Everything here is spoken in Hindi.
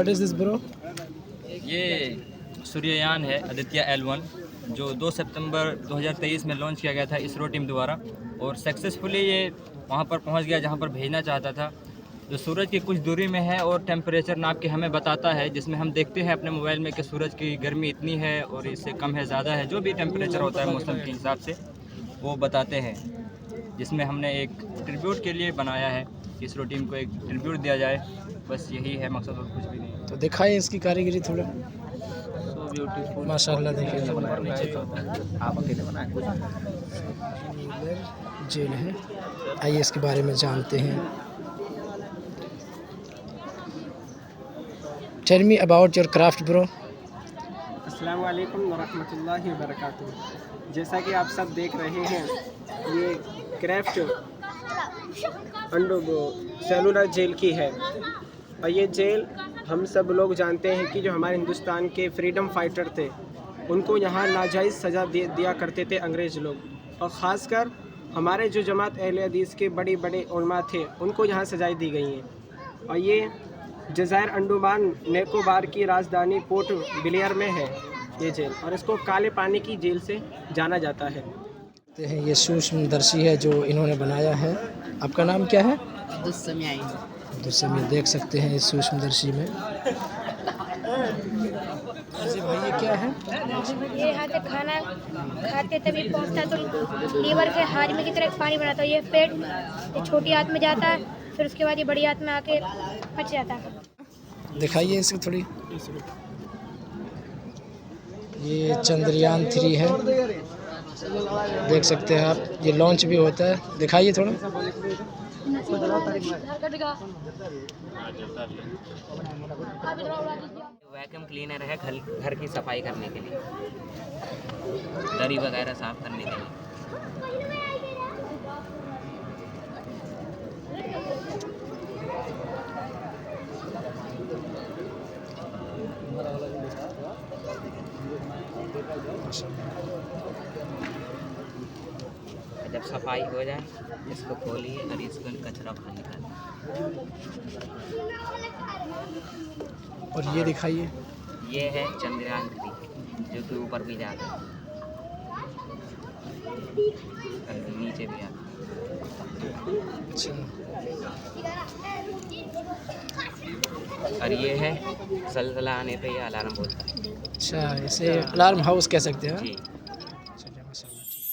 What is this bro? ये सूर्ययान है आदित्य L1 जो 2 सितंबर 2023 में लॉन्च किया गया था इसरो टीम द्वारा और सक्सेसफुली ये वहाँ पर पहुँच गया जहाँ पर भेजना चाहता था। जो सूरज की कुछ दूरी में है और टेम्परेचर नाप के हमें बताता है, जिसमें हम देखते हैं अपने मोबाइल में कि सूरज की गर्मी इतनी है और इससे कम है, ज़्यादा है, जो भी टेम्परेचर होता है मौसम के हिसाब से वो बताते हैं। जिसमें हमने एक ट्रिब्यूट के लिए बनाया है, इसरो टीम को एक ट्रिब्यूट दिया जाए, बस यही है मकसद और कुछ भी नहीं। तो दिखाइए इसकी कारीगरी थोड़ा। माशाल्लाह, देखिए आप अकेले बनाए जेल है। आइए इसके बारे में जानते हैं। Tell me about your craft bro. अस्सलाम वालेकुम वरहमतुल्लाहि वबरकातुहू। जैसा कि आप सब देख रहे हैं, ये क्राफ्ट सेलुलर जेल की है और ये जेल हम सब लोग जानते हैं कि जो हमारे हिंदुस्तान के फ्रीडम फाइटर थे उनको यहाँ नाजायज़ सज़ा दिया करते थे अंग्रेज़ लोग, और ख़ासकर हमारे जो जमात अहले हदीस के बड़े बड़े उलमा थे उनको यहाँ सजाएं दी गई हैं। और ये जज़ायर अंडमान निकोबार की राजधानी पोर्ट ब्लेयर में है ये जेल, और इसको काले पानी की जेल से जाना जाता है। ये सूक्ष्मदर्शी है जो इन्होंने बनाया है। आपका नाम क्या है? दुस्समी। देख सकते हैं इस सूक्ष्मदर्शी में। जी भाई, ये क्या है? ये यहाँ से खाना खाते तभी पहुँचता तो लीवर के हाजमे की तरह पानी बनाता है। ये पेट ये छोटी आंत में जाता है, फिर उसके बाद ये बड़ी आंत में आके पच जाता है। दिखाइए इसको थोड़ी। ये चंद्रयान 3 है, देख सकते हैं आप। ये लॉन्च भी होता है, दिखाइए थोड़ा। वैक्यूम क्लीनर है घर की सफाई करने के लिए, दरी वगैरह साफ करने के लिए। जब सफाई हो जाए इसको खोलिए और इसको कचरा बाहर निकालिए। और ये दिखाइए। ये है चंद्रयान 3 जो कि ऊपर भी जाता है और नीचे भी आता है। अच्छा, और ये है ज़लज़ला आने पे ये अलार्म बोलता है। अच्छा, इसे अलार्म हाउस कह सकते हैं। जी। चलिए, माशाल्लाह, ठीक।